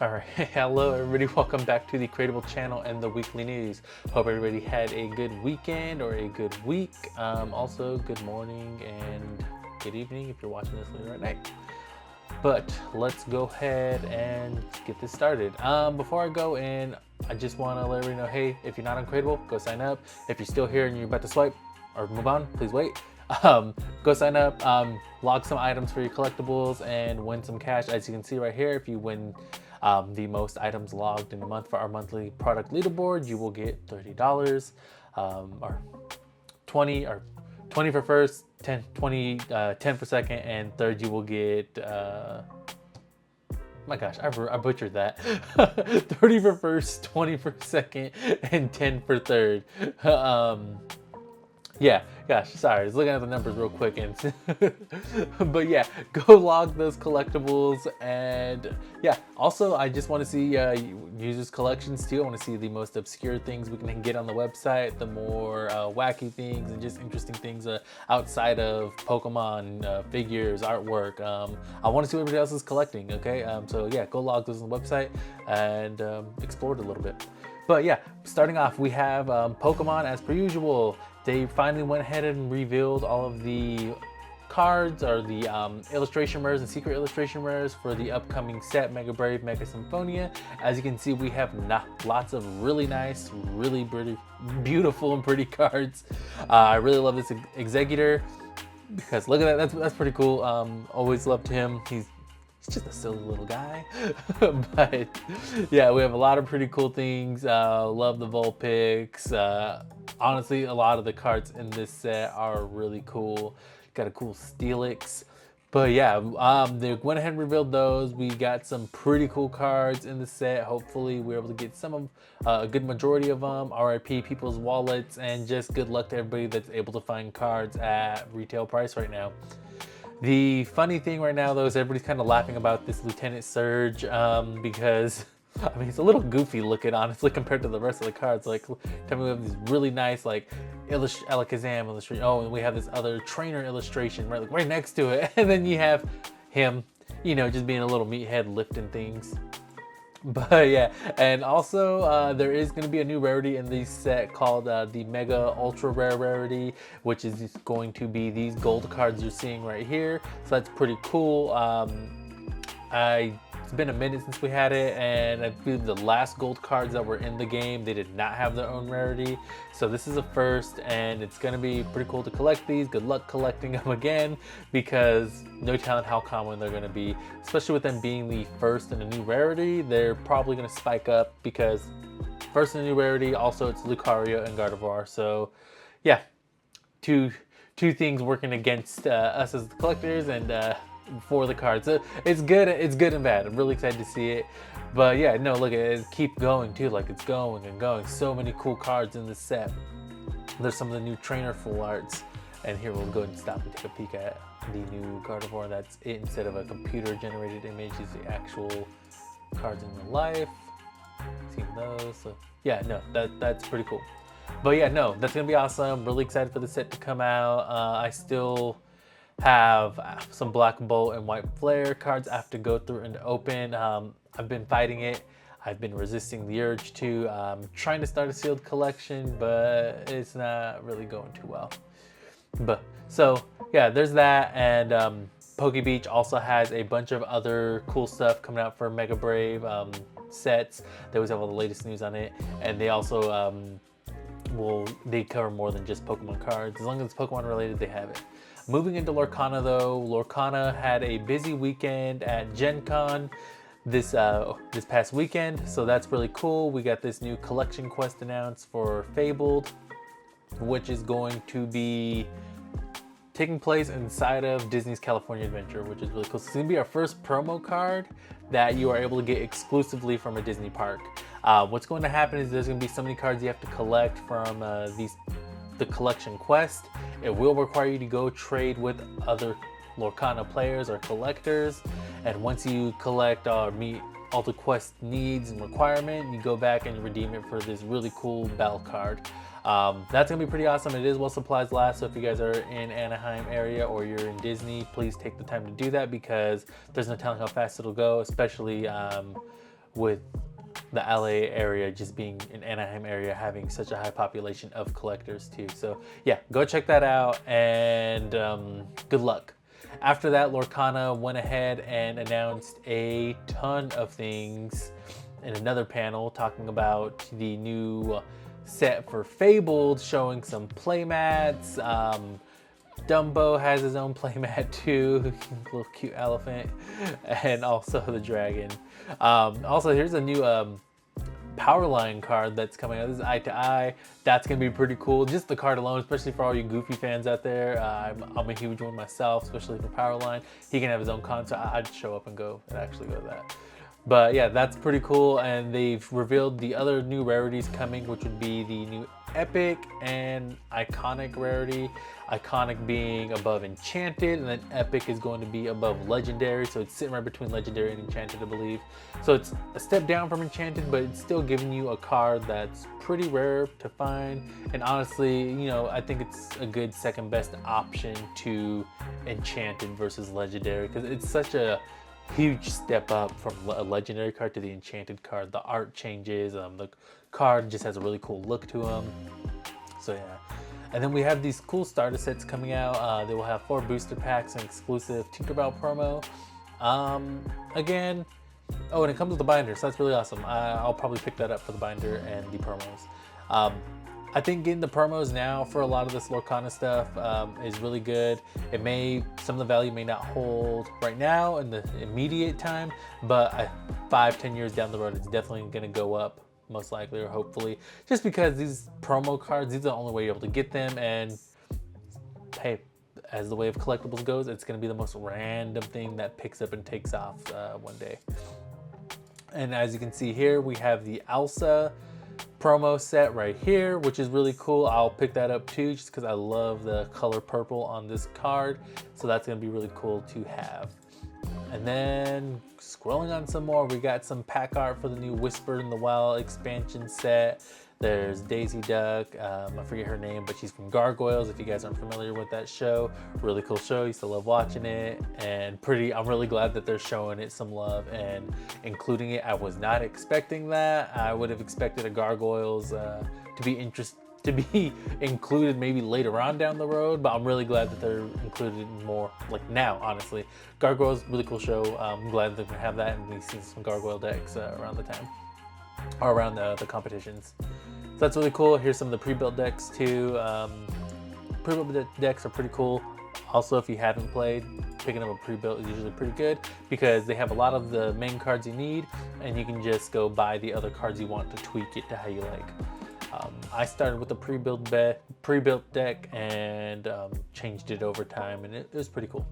Alright, hello everybody, welcome back to the Crateble channel and the weekly news. Hope everybody had a good weekend or a good week. Also, good morning and good evening if you're watching this later at night. But let's go ahead and get this started. Before I go in, I just want to let everybody know, hey, if you're not on Crateble, go sign up. If you're still here and you're about to swipe or move on, please wait. Go sign up, log some items for your collectibles and win some cash. As you can see right here, if you win the most items logged in a month for our monthly product leaderboard, you will get $30, or 20 or 20 for first, 10 for second, and third you will get my gosh, I butchered that. 30 for first, 20 for second, and 10 for third. Yeah, gosh, sorry, I was looking at the numbers real quick, and but yeah, go log those collectibles. And yeah, also I just want to see users collections too. I want to see the most obscure things we can get on the website, the more wacky things and just interesting things outside of Pokemon figures, artwork. I want to see what everybody else is collecting. Okay, so yeah, go log those on the website and explore it a little bit. But yeah, starting off, we have Pokemon as per usual. They finally went ahead and revealed all of the cards, or the illustration rares and secret illustration rares for the upcoming set, Mega Brave, Mega Symphonia. As you can see, we have lots of really nice, really pretty, beautiful and pretty cards. I really love this Executor because look at that, that's pretty cool. Always loved him. He's just a silly little guy. But yeah, we have a lot of pretty cool things. Love the Vulpix. Honestly, a lot of the cards in this set are really cool. Got a cool Steelix. But yeah, they went ahead and revealed those. We got some pretty cool cards in the set. Hopefully we're able to get some of a good majority of them. RIP people's wallets, and just good luck to everybody that's able to find cards at retail price right now. The funny thing right now, though, is everybody's kind of laughing about this Lieutenant Surge because, I mean, it's a little goofy looking, honestly, compared to the rest of the cards. Like, tell me, we have these really nice, like, Alakazam illustration. Oh, and we have this other trainer illustration right, like, right next to it. And then you have him, you know, just being a little meathead lifting things. But yeah, and also there is going to be a new rarity in this set called the Mega Ultra Rare Rarity, which is going to be these gold cards you're seeing right here. So that's pretty cool. It's been a minute since we had it, and I believe the last gold cards that were in the game, they did not have their own rarity. So this is a first, and it's going to be pretty cool to collect these. Good luck collecting them again, because no telling how common they're going to be, especially with them being the first in a new rarity. They're probably going to spike up because first in a new rarity, also it's Lucario and Gardevoir. So yeah, two things working against us as the collectors and for the cards. So it's good and bad. I'm really excited to see it. But yeah, no, look at it, keep going too, like it's going and going. So many cool cards in this set. There's some of the new trainer full arts, and here we'll go and stop and take a peek at the new Gardevoir. That's it, instead of a computer generated image, is the actual cards in real life. Seen those. So yeah, no, that's pretty cool. But yeah, no, that's gonna be awesome. Really excited for the set to come out. I still have some Black Bolt and White Flare cards I have to go through and open. I've been fighting it. I've been resisting the urge to. Trying to start a sealed collection, but it's not really going too well. But so yeah, there's that. And Poke Beach also has a bunch of other cool stuff coming out for Mega Brave sets. They always have all the latest news on it, and they also they cover more than just Pokemon cards. As long as it's Pokemon related, they have it. Moving into Lorcana, though, Lorcana had a busy weekend at Gen Con this past weekend, so that's really cool. We got this new collection quest announced for Fabled, which is going to be taking place inside of Disney's California Adventure, which is really cool. So it's going to be our first promo card that you are able to get exclusively from a Disney park. What's going to happen is there's going to be so many cards you have to collect from the collection quest. It will require you to go trade with other Lorcana players or collectors, and once you collect or meet all the quest needs and requirement, you go back and redeem it for this really cool Bell card. That's gonna be pretty awesome. It is while supplies last, so if you guys are in Anaheim area or you're in Disney, please take the time to do that, because there's no telling how fast it'll go, especially with the LA area just being an Anaheim area having such a high population of collectors too. So yeah, go check that out, and good luck. After that, Lorcana went ahead and announced a ton of things in another panel talking about the new set for Fabled, showing some playmats. Dumbo has his own playmat too, little cute elephant, and also the dragon. Also, here's a new Powerline card that's coming out. This is Eye to Eye. That's gonna be pretty cool. Just the card alone, especially for all you Goofy fans out there. I'm a huge one myself, especially for Powerline. He can have his own console. I'd show up and actually go to that. But yeah, that's pretty cool. And they've revealed the other new rarities coming, which would be the new Epic and Iconic rarity. Iconic being above Enchanted, and then Epic is going to be above Legendary. So it's sitting right between Legendary and Enchanted, I believe. So it's a step down from Enchanted, but it's still giving you a card that's pretty rare to find. And honestly, you know, I think it's a good second best option to Enchanted versus Legendary, because it's such a huge step up from a Legendary card to the Enchanted card. The art changes, the card just has a really cool look to them. So yeah. And then we have these cool starter sets coming out. They will have 4 booster packs and exclusive Tinkerbell promo. Again, oh, and it comes with the binder, so that's really awesome. I'll probably pick that up for the binder and the promos. I think getting the promos now for a lot of this Lorcana stuff is really good. Some of the value may not hold right now in the immediate time, but 5-10 years down the road, it's definitely gonna go up, most likely, or hopefully, just because these promo cards, these are the only way you're able to get them. And hey, as the way of collectibles goes, it's going to be the most random thing that picks up and takes off one day. And as you can see here, we have the Elsa promo set right here, which is really cool. I'll pick that up too, just because I love the color purple on this card. So that's going to be really cool to have. And then scrolling on some more, we got some pack art for the new Whisper in the Well expansion set. There's Daisy Duck, I forget her name, but she's from Gargoyles, if you guys aren't familiar with that show. Really cool show, used to love watching it, and I'm really glad that they're showing it some love and including it. I was not expecting that. I would have expected a Gargoyles to be included maybe later on down the road, but I'm really glad that they're included more like now, honestly. Gargoyles, really cool show. I'm glad that they're gonna have that, and we see some Gargoyle decks around the time, or around the competitions. So that's really cool. Here's some of the pre-built decks too. Pre-built decks are pretty cool. Also, if you haven't played, picking up a pre-built is usually pretty good because they have a lot of the main cards you need, and you can just go buy the other cards you want to tweak it to how you like. I started with a pre-built deck and changed it over time, and it was pretty cool.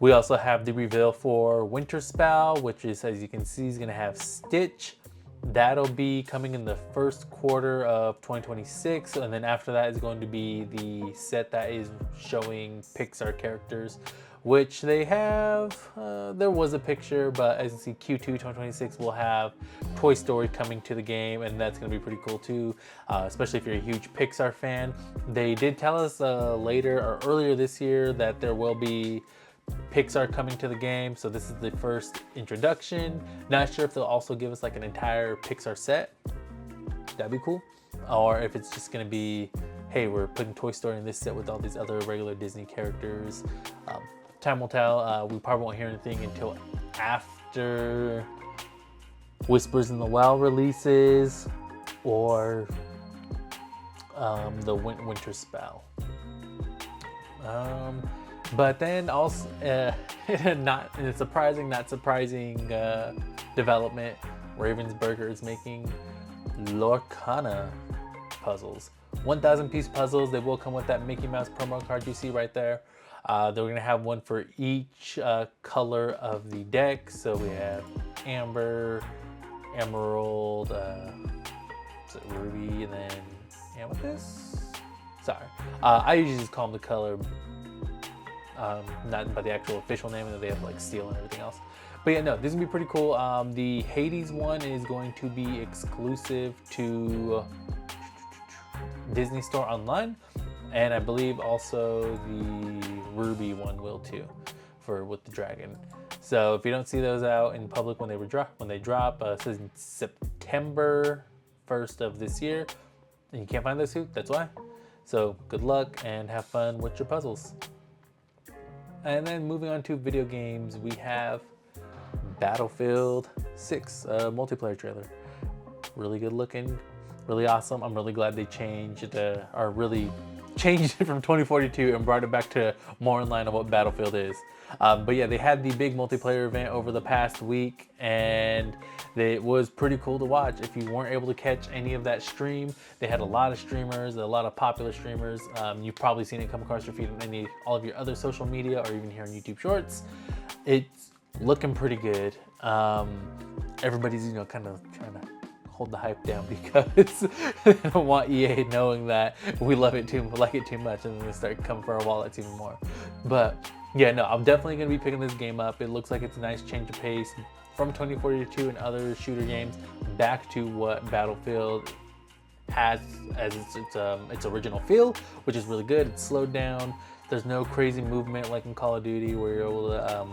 We also have the reveal for Winter Spell, which is, as you can see, is going to have Stitch. That'll be coming in the first quarter of 2026, and then after that is going to be the set that is showing Pixar characters, which they have. There was a picture, but as you see, Q2 2026 will have Toy Story coming to the game, and that's going to be pretty cool too, especially if you're a huge Pixar fan. They did tell us earlier this year that there will be Pixar coming to the game, so this is the first introduction. Not sure if they'll also give us like an entire Pixar set. That'd be cool. Or if it's just gonna be, hey, we're putting Toy Story in this set with all these other regular Disney characters. Time will tell. We probably won't hear anything until after Whispers in the Well releases, or the Winter Spell. But then also, not surprising development, Ravensburger is making Lorcana puzzles. 1,000 piece puzzles. They will come with that Mickey Mouse promo card you see right there. They're going to have one for each color of the deck. So we have Amber, Emerald, Ruby, and then Amethyst? Sorry. I usually just call them the color, not by the actual official name, and then they have like steel and everything else. But yeah, no, this is gonna be pretty cool. The Hades one is going to be exclusive to Disney Store Online, and I believe also the Ruby one will too, with the dragon. So if you don't see those out in public when they drop, it says September 1st of this year, and you can't find those two, that's why. So good luck and have fun with your puzzles. And then moving on to video games, we have Battlefield 6 multiplayer trailer. Really good looking, really awesome. I'm really glad they changed it from 2042 and brought it back to more in line of what Battlefield is. But yeah, they had the big multiplayer event over the past week, and it was pretty cool to watch. If you weren't able to catch any of that stream, they had a lot of streamers, a lot of popular streamers. You've probably seen it come across your feed on all of your other social media or even here on YouTube Shorts. It's looking pretty good. Everybody's, kind of trying to hold the hype down because they don't want EA knowing that we like it too much, and then they start coming for our wallets even more. But yeah, no, I'm definitely going to be picking this game up. It looks like it's a nice change of pace from 2042 and other shooter games back to what Battlefield has as its original feel, which is really good. It's slowed down. There's no crazy movement like in Call of Duty where you're able to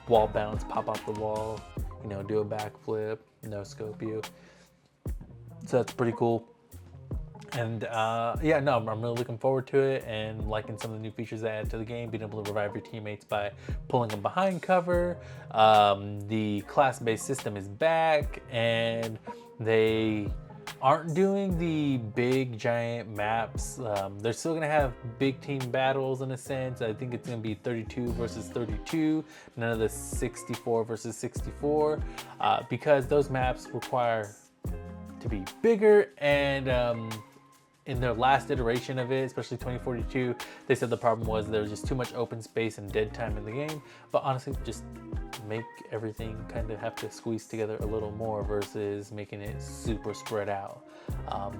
wall bounce, pop off the wall, do a backflip, no scope you. So that's pretty cool. And yeah, no, I'm really looking forward to it and liking some of the new features they added to the game, being able to revive your teammates by pulling them behind cover. The class-based system is back, and they aren't doing the big giant maps. They're still gonna have big team battles in a sense. I think it's gonna be 32 versus 32, none of the 64 versus 64, because those maps require to be bigger, and in their last iteration of it, especially 2042, they said the problem was there was just too much open space and dead time in the game. But honestly, just make everything kind of have to squeeze together a little more versus making it super spread out.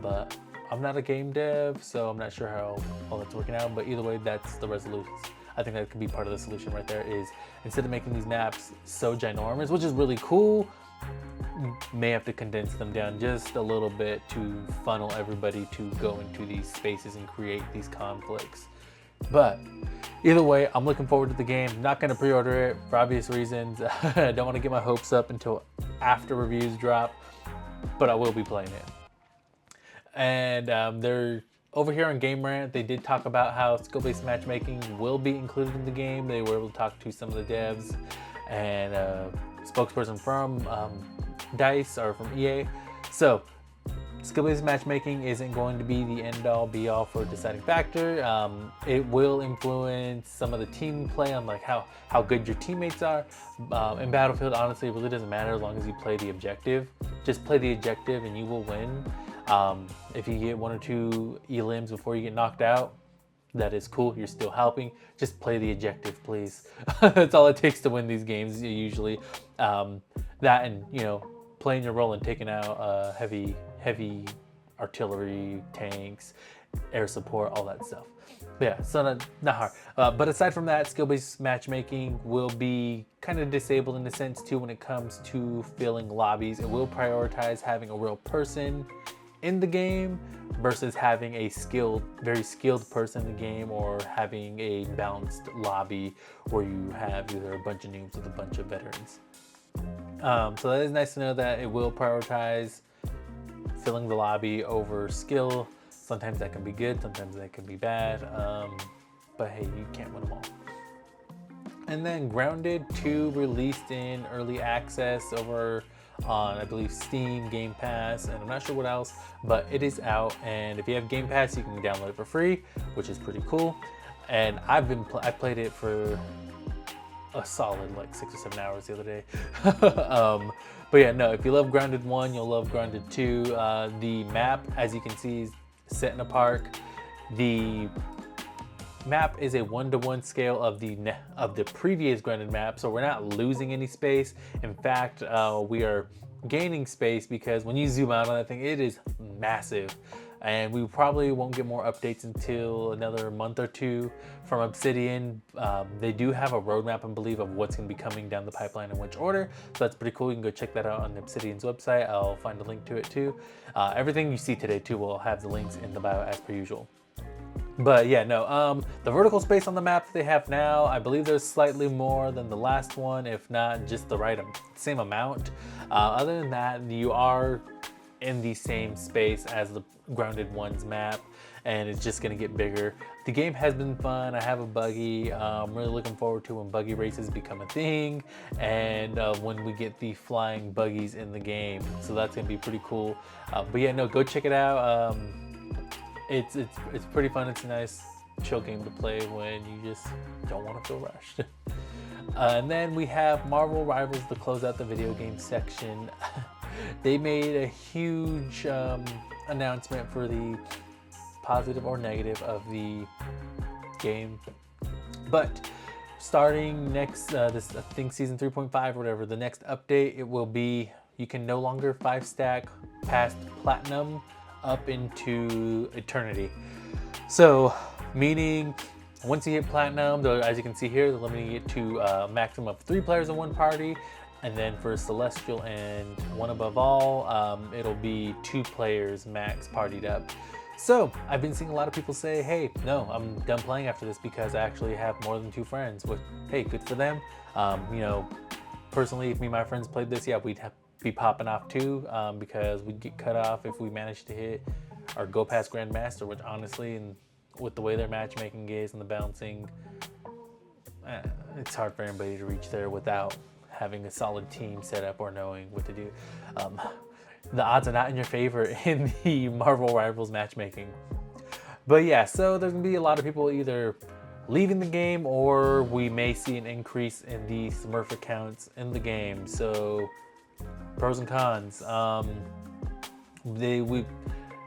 But I'm not a game dev, so I'm not sure how all that's working out, but either way, that's the resolution. I think that could be part of the solution right there, is instead of making these maps so ginormous, which is really cool, may have to condense them down just a little bit to funnel everybody to go into these spaces and create these conflicts. But either way, I'm looking forward to the game. Not going to pre-order it for obvious reasons. I don't want to get my hopes up until after reviews drop, but I will be playing it. And they're over here on Game Rant, they did talk about how skill-based matchmaking will be included in the game. They were able to talk to some of the devs and spokesperson from DICE or from EA. So skill-based matchmaking isn't going to be the end-all be-all for a deciding factor. It will influence some of the team play on like how good your teammates are. In Battlefield, honestly, it really doesn't matter as long as you play the objective. Just play the objective and you will win. If you get 1 or 2 elims before you get knocked out, that is cool. You're still helping. Just play the objective, please. That's all it takes to win these games usually. That and playing your role and taking out heavy artillery, tanks, air support, all that stuff. But yeah, so not hard. But aside from that, skill-based matchmaking will be kind of disabled in a sense too when it comes to filling lobbies. It will prioritize having a real person in the game versus having a very skilled person in the game, or having a balanced lobby where you have either a bunch of noobs with a bunch of veterans. So that is nice to know that it will prioritize filling the lobby over skill. Sometimes that can be good, sometimes that can be bad, but hey, you can't win them all. And then Grounded 2 released in early access over on, I believe, Steam, Game Pass, and I'm not sure what else, but it is out. And if you have Game Pass, you can download it for free, which is pretty cool. And I played it for a solid like 6 or 7 hours the other day. But yeah, no, if you love Grounded 1, you'll love Grounded 2. The map, as you can see, is set in a park. The map is a 1-to-1 scale of the previous Grounded map, so we're not losing any space. In fact, we are gaining space, because when you zoom out on that thing, it is massive. And we probably won't get more updates until another month or 2 from Obsidian. They do have a roadmap, I believe, of what's going to be coming down the pipeline in which order. So that's pretty cool. You can go check that out on Obsidian's website. I'll find a link to it too. Everything you see today too will have the links in the bio as per usual. But yeah, no, the vertical space on the map that they have now, I believe there's slightly more than the last one, if not just the same amount. Other than that, you are in the same space as the Grounded One's map, and it's just gonna get bigger. The game has been fun. I have a buggy. I'm really looking forward to when buggy races become a thing, and when we get the flying buggies in the game. So that's gonna be pretty cool. But yeah, no, go check it out. It's pretty fun. It's a nice chill game to play when you just don't want to feel rushed. And then we have Marvel Rivals to close out the video game section. They made a huge announcement for the positive or negative of the game, but starting next this I think season 3.5 or whatever, the next update, it will be you can no longer 5-stack past platinum up into eternity. So meaning once you hit platinum, as you can see here, they're limiting it to a maximum of 3 players in one party. And then for Celestial and One Above All, it'll be 2 players max partied up. So I've been seeing a lot of people say, hey, no, I'm done playing after this because I actually have more than 2 friends. Which, hey, good for them. You know, personally, if me and my friends played this, yeah, we'd be popping off too, because we'd get cut off if we managed to hit or go past Grandmaster, which honestly, and with the way their matchmaking is and the balancing, it's hard for anybody to reach there without having a solid team set up or knowing what to do. The odds are not in your favor in the Marvel Rivals matchmaking. But yeah, so there's gonna be a lot of people either leaving the game, or we may see an increase in the Smurf accounts in the game. So pros and cons.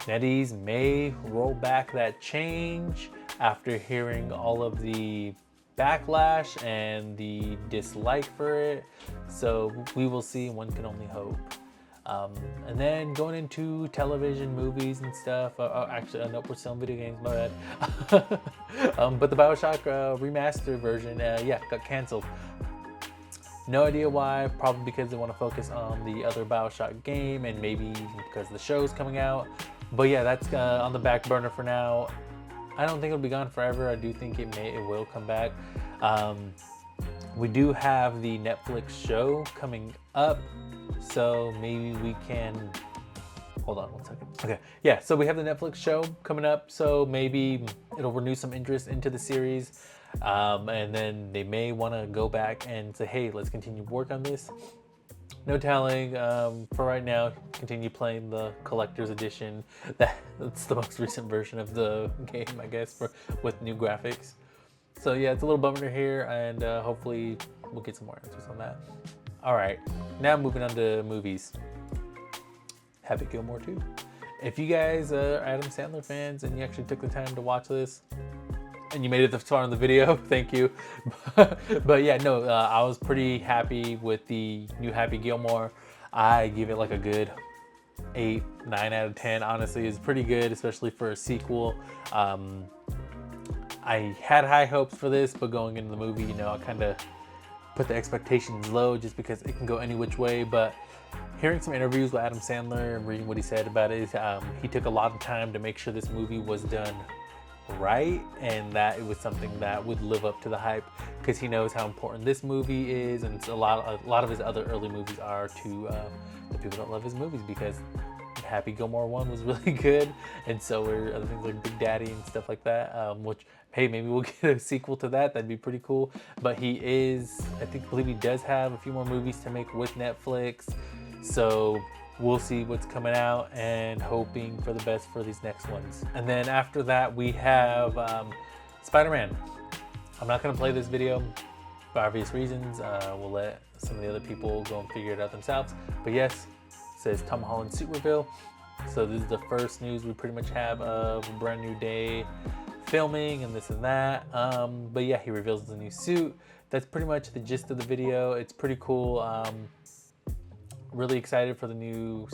NetEase may roll back that change after hearing all of the backlash and the dislike for it. So we will see, one can only hope. And then going into television, movies and stuff. Actually, nope, we're selling video games, my bad. But the Bioshock remastered version, yeah, got canceled. No idea why, probably because they want to focus on the other Bioshock game, and maybe because the show's coming out. But yeah, that's on the back burner for now. I don't think it'll be gone forever. I do think it will come back. We do have the Netflix show coming up, so maybe we can, hold on one second. Okay, yeah, so we have the Netflix show coming up, so maybe it'll renew some interest into the series. And then they may want to go back and say, hey, let's continue to work on this. No telling. For right now, continue playing the collector's edition. That's the most recent version of the game, I guess, with new graphics. So yeah, it's a little bummer here, and hopefully we'll get some more answers on that. All right, now moving on to movies. Happy Gilmore 2. If you guys are Adam Sandler fans and you actually took the time to watch this, and you made it this far in the video, thank you. But yeah, no, I was pretty happy with the new Happy Gilmore. I give it like a good 8, 9 out of 10. Honestly, it's pretty good, especially for a sequel. I had high hopes for this, but going into the movie, you know, I kind of put the expectations low just because it can go any which way. But hearing some interviews with Adam Sandler and reading what he said about it, he took a lot of time to make sure this movie was done right, and that it was something that would live up to the hype, because he knows how important this movie is, and a lot of his other early movies are to the people that love his movies, because Happy Gilmore 1 was really good, and so were other things like Big Daddy and stuff like that, which, hey, maybe we'll get a sequel to that. That'd be pretty cool. But he is, I believe he does have a few more movies to make with Netflix, so we'll see what's coming out, and hoping for the best for these next ones. And then after that, we have Spider-Man. I'm not going to play this video for obvious reasons. We'll let some of the other people go and figure it out themselves. But yes, it says Tom Holland suit reveal. So this is the first news we pretty much have of a brand new day filming and this and that. But yeah, he reveals the new suit. That's pretty much the gist of the video. It's pretty cool. Really excited for the new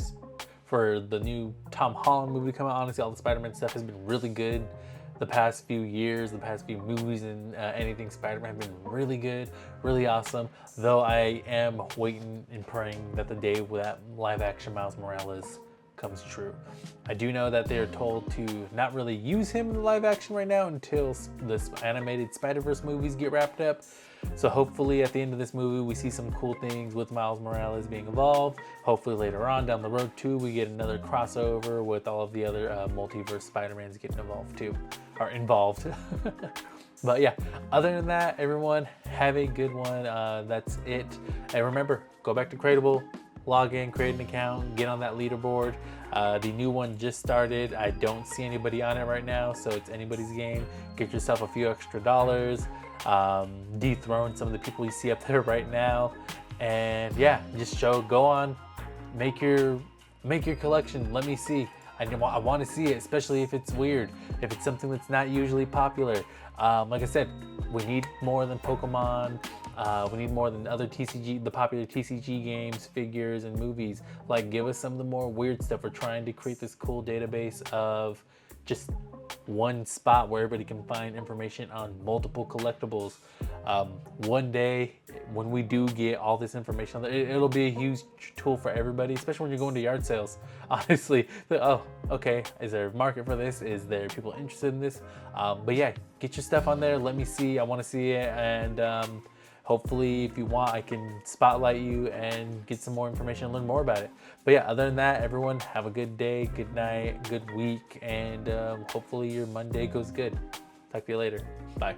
Tom Holland movie to come out. Honestly, all the Spider-Man stuff has been really good the past few years. The past few movies and anything Spider-Man have been really good, really awesome. Though I am waiting and praying that the day that live action Miles Morales comes true. I do know that they're told to not really use him in the live action right now until the animated Spider-Verse movies get wrapped up. So hopefully at the end of this movie, we see some cool things with Miles Morales being involved. Hopefully later on down the road too, we get another crossover with all of the other multiverse Spider-Mans getting involved too, or involved. But yeah, other than that, everyone have a good one. That's it. And remember, go back to Crateble, log in, create an account, get on that leaderboard. The new one just started. I don't see anybody on it right now, so it's anybody's game. Get yourself a few extra dollars, dethrone some of the people you see up there right now, and yeah, just go on, make your collection. Let me see. I want to see it, especially if it's weird, if it's something that's not usually popular. Like I said, we need more than Pokemon. We need more than other the popular TCG games, figures, and movies. Like, give us some of the more weird stuff. We're trying to create this cool database of just one spot where everybody can find information on multiple collectibles. One day, when we do get all this information, it'll be a huge tool for everybody, especially when you're going to yard sales. Honestly, oh, okay, is there a market for this? Is there people interested in this? But yeah, get your stuff on there. Let me see. I want to see it, and hopefully, if you want, I can spotlight you and get some more information and learn more about it. But yeah, other than that, everyone have a good day, good night, good week, and hopefully your Monday goes good. Talk to you later. Bye.